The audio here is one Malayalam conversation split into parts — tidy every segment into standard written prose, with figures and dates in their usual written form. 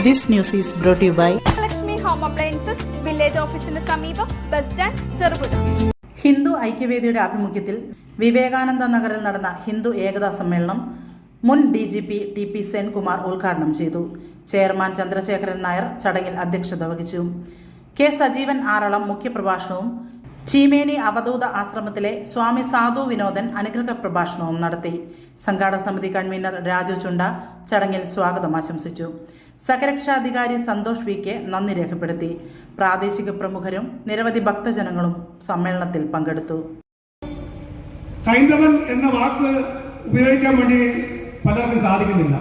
This news is brought to you by Lakshmi Home Appliances, Village Office-ന് സമീപം, ബസ് സ്റ്റാൻഡ്, ചെറുപുഴ. ഹിന്ദു ഐക്യവേദിയുടെ ആഭിമുഖ്യത്തിൽ വിവേകാനന്ദ നഗറിൽ നടന്ന ഹിന്ദു ഏകതാ സമ്മേളനം മുൻ DGP TP സെൻകുമാർ ഉദ്ഘാടനം ചെയ്തു. ചെയർമാൻ ചന്ദ്രശേഖരൻ നായർ ചടങ്ങിൽ അധ്യക്ഷത വഹിച്ചു. K. സജീവൻ ആറളം മുഖ്യപ്രഭാഷണവും ചീമേനി അവധൂത ആശ്രമത്തിലെ സ്വാമി സാധു വിനോദൻ അനുഗ്രഹ പ്രഭാഷണവും നടത്തി. സംഘാടക സമിതി കൺവീനർ രാജു ചുണ്ട ചടങ്ങിൽ സ്വാഗതം ആശംസിച്ചു. സഹരക്ഷാധികാരി സന്തോഷ് VK നന്ദി രേഖപ്പെടുത്തി. പ്രാദേശിക പ്രമുഖരും നിരവധി ഭക്തജനങ്ങളും സമ്മേളനത്തിൽ പങ്കെടുത്തു. ഹൈന്ദവൻ എന്ന വാക്ക് ഉപയോഗിക്കാൻ വേണ്ടി പലർക്കും സാധിക്കുന്നില്ല.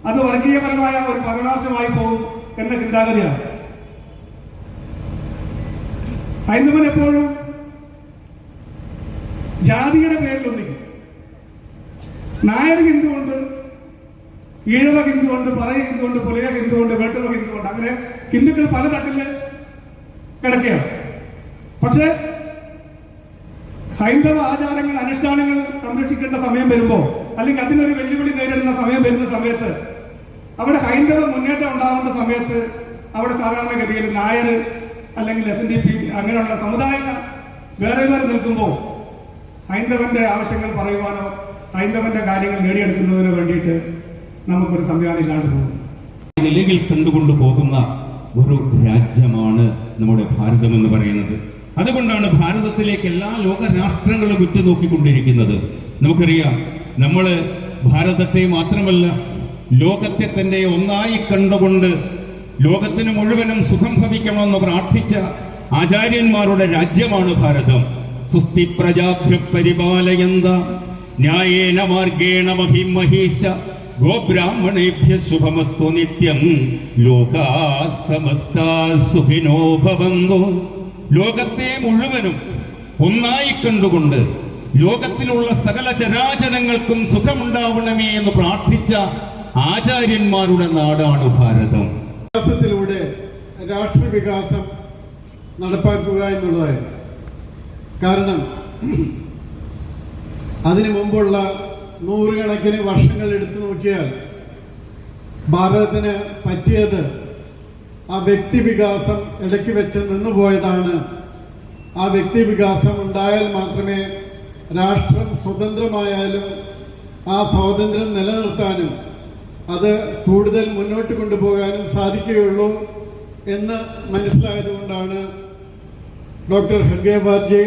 അത് വർഗീയപരമായ ഒരു പരനാശമായി പോകും എന്ന ചിന്താഗതിയാണ്. ഹൈന്ദവൻ എപ്പോഴും ജാതിയുടെ പേരിൽ ഒന്നിക്കും. നായർ ഹിന്ദുവുണ്ട്, ഈഴവ ഹിന്ദുവുണ്ട്, പറയ ഹിന്ദുവുണ്ട്, പുലയ ഹിന്ദുവുണ്ട്, വെട്ടുവ ഹിന്ദുവുണ്ട്. അങ്ങനെ ഹിന്ദുക്കൾ പല തട്ടില് കിടക്കുകയാണ്. പക്ഷെ ഹൈന്ദവ ആചാരങ്ങൾ, അനുഷ്ഠാനങ്ങൾ സംരക്ഷിക്കേണ്ട സമയം വരുമ്പോൾ, അല്ലെങ്കിൽ അതിനൊരു വെല്ലുവിളി നേരിടുന്ന സമയം വരുന്ന സമയത്ത്, അവിടെ ഹൈന്ദവ മുന്നേറ്റം ഉണ്ടാകുന്ന സമയത്ത് അവിടെ സാധാരണഗതിയിൽ നായർ അല്ലെങ്കിൽ SNDP അങ്ങനെയുള്ള സമുദായ വേറെ നിൽക്കുമ്പോൾ ഹൈന്ദവന്റെ ആവശ്യങ്ങൾ പറയുവാനോ ഹൈന്ദവന്റെ കാര്യങ്ങൾ നേടിയെടുക്കുന്നതിനോ വേണ്ടിയിട്ട് നമുക്കൊരു സംവിധാനം ഇല്ലാണ്ട് പോകും. നിലയിൽ കണ്ടുകൊണ്ടു പോകുന്ന ഒരു രാജ്യമാണ് നമ്മുടെ ഭാരതം എന്ന് പറയുന്നത്. അതുകൊണ്ടാണ് ഭാരതത്തിലേക്ക് എല്ലാ ലോക രാഷ്ട്രങ്ങളും ഉറ്റുനോക്കിക്കൊണ്ടിരിക്കുന്നത്. നമുക്കറിയാം, നമ്മൾ ഭാരതത്തെ മാത്രമല്ല ലോകത്തെ തന്നെ ഒന്നായി കണ്ടുകൊണ്ട് ലോകത്തിന് മുഴുവനും സുഖം ഭവിക്കണമെന്ന് പ്രാർത്ഥിച്ച ആചാര്യന്മാരുടെ രാജ്യമാണ് ഭാരതം. സുസ്ഥി പ്രജാഭ്യ പരിപാലയന്ത ന്യായേന മാർഗേണ മഹിം മഹീശ ഗോബ്രാഹ്മണേഭ്യ ശുഭമസ്തു നിത്യം ലോകാ സമസ്താ സുഖിനോ ഭവന്തു. ലോകത്തെ മുഴുവനും ഒന്നായി കണ്ടുകൊണ്ട് ലോകത്തിലുള്ള സകല ചരാചരങ്ങൾക്കും സുഖമുണ്ടാവണമേ എന്ന് പ്രാർത്ഥിച്ച ആചാര്യന്മാരുടെ നാടാണ് ഭാരതം. വികാസത്തിലൂടെ രാഷ്ട്രവികാസം നടപ്പാക്കുക എന്നുള്ളതായിരുന്നു. കാരണം അതിനു മുമ്പുള്ള നൂറുകണക്കിന് വർഷങ്ങൾ എടുത്തു നോക്കിയാൽ ഭാരതത്തിന് പറ്റിയത് ആ വ്യക്തിവികാസം ഇടയ്ക്ക് വെച്ച് നിന്നുപോയതാണ്. ആ വ്യക്തിവികാസം ഉണ്ടായാൽ മാത്രമേ രാഷ്ട്രം സ്വതന്ത്രമായാലും ആ സ്വാതന്ത്ര്യം നിലനിർത്താനും അത് കൂടുതൽ മുന്നോട്ട് കൊണ്ടുപോകാനും സാധിക്കുകയുള്ളൂ എന്ന് മനസ്സിലായതുകൊണ്ടാണ് ഡോക്ടർ ഹെഡ്ഗേവാർജി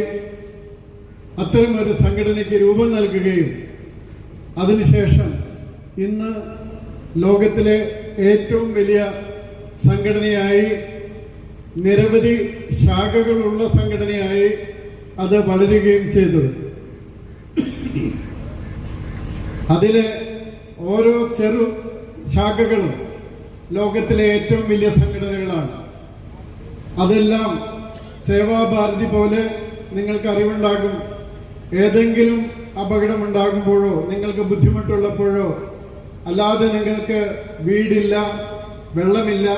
അത്തരമൊരു സംഘടനയ്ക്ക് രൂപം നൽകുകയും അതിനുശേഷം ഇന്ന് ലോകത്തിലെ ഏറ്റവും വലിയ സംഘടനയായി, നിരവധി ശാഖകളുള്ള സംഘടനയായി അത് വളരുകയും ചെയ്തത്. അതിലെ ഓരോ ചെറു ശാഖകളും ലോകത്തിലെ ഏറ്റവും വലിയ സംഘടനകളാണ്. അതെല്ലാം സേവാഭാരതി പോലെ നിങ്ങൾക്ക് അറിവുണ്ടാകും. ഏതെങ്കിലും അപകടമുണ്ടാകുമ്പോഴോ നിങ്ങൾക്ക് ബുദ്ധിമുട്ടുള്ളപ്പോഴോ അല്ലാതെ നിങ്ങൾക്ക് വീടില്ല, വെള്ളമില്ല,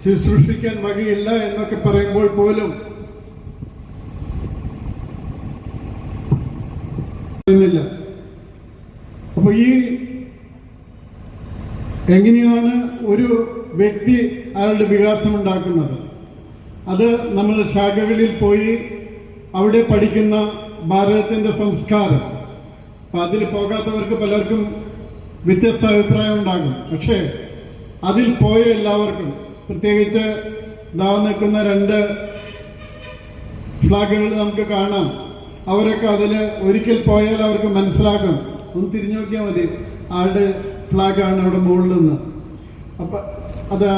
ശുശ്രൂഷിക്കാൻ വകയില്ല എന്നൊക്കെ പറയുമ്പോൾ പോലും അപ്പൊ ഈ എങ്ങനെയാണ് ഒരു വ്യക്തി അയാളുടെ വികാസം ഉണ്ടാക്കുന്നത്? അത് നമ്മൾ ശാഖകളിൽ പോയി അവിടെ പഠിക്കുന്ന ഭാരതത്തിന്റെ സംസ്കാരം. അപ്പൊ അതിൽ പോകാത്തവർക്ക് പലർക്കും വ്യത്യസ്ത അഭിപ്രായം ഉണ്ടാകും. പക്ഷേ അതിൽ പോയ എല്ലാവർക്കും, പ്രത്യേകിച്ച് നിൽക്കുന്ന 2 ഫ്ലാഗുകൾ നമുക്ക് കാണാം. അവരൊക്കെ അതിൽ ഒരിക്കൽ പോയാൽ അവർക്ക് മനസ്സിലാകും. ഒന്ന് തിരിഞ്ഞു നോക്കിയാൽ മതി, ആരുടെ ഫ്ലാഗാണ് അവിടെ മുകളിൽ നിന്ന്. അപ്പം അത്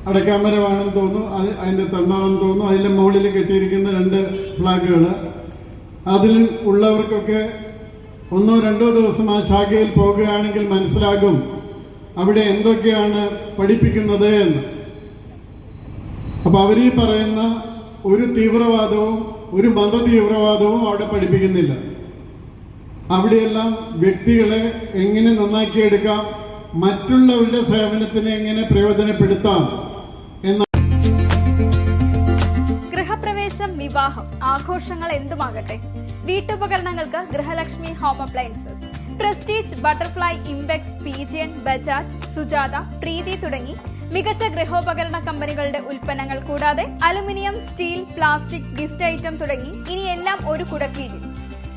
അടയ്ക്കാമരമാണെന്ന് തോന്നുന്നു, അതിൻ്റെ തണ്ണാണെന്ന് തോന്നുന്നു. അതിൻ്റെ മുകളിൽ കെട്ടിയിരിക്കുന്ന 2 ഫ്ലാഗുകൾ, അതിൽ ഉള്ളവർക്കൊക്കെ 1-2 ദിവസം ആ ശാഖയിൽ പോകുകയാണെങ്കിൽ മനസ്സിലാകും അവിടെ എന്തൊക്കെയാണ് പഠിപ്പിക്കുന്നത് എന്ന്. അപ്പൊ അവരീ പറയുന്ന ഒരു തീവ്രവാദവും ഒരു മത തീവ്രവാദവും അവിടെ പഠിപ്പിക്കുന്നില്ല. അവിടെയെല്ലാം വ്യക്തികളെ എങ്ങനെ നന്നാക്കിയെടുക്കാം, മറ്റുള്ളവരുടെ സേവനത്തിന് എങ്ങനെ പ്രയോജനപ്പെടുത്താം എന്ന. ഗൃഹപ്രവേശം, വിവാഹം, ആഘോഷങ്ങൾ എന്തുമാകട്ടെ, വീട്ടുപകരണങ്ങൾക്ക് Grihalakshmi home appliances, Prestige, Butterfly, Impex, Pigeon, Bajaj, Sujata, Preethi തുടങ്ങി മികച്ച ഗൃഹോപകരണ കമ്പനികളുടെ ഉൽപ്പന്നങ്ങൾ കൂടാതെ aluminium, steel, plastic, gift item തുടങ്ങി ഇനി എല്ലാം ഒരു കുടക്കീഴിൽ.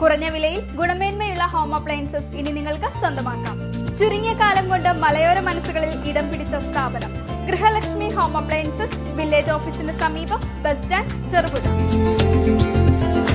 കുറഞ്ഞ വിലയിൽ ഗുണമേന്മയുള്ള ഹോം അപ്ലയൻസസ് ഇനി നിങ്ങൾക്ക് സ്വന്തമാക്കാം. ചുരുങ്ങിയ കാലം കൊണ്ട് മലയോര മനസ്സുകളിൽ ഇടം പിടിച്ച സ്ഥാപനം ഗൃഹലക്ഷ്മി ഹോം അപ്ലയൻസസ്, വില്ലേജ് ഓഫീസിന് സമീപം, ബസ് സ്റ്റാൻഡ്, ചെറുപുഴ.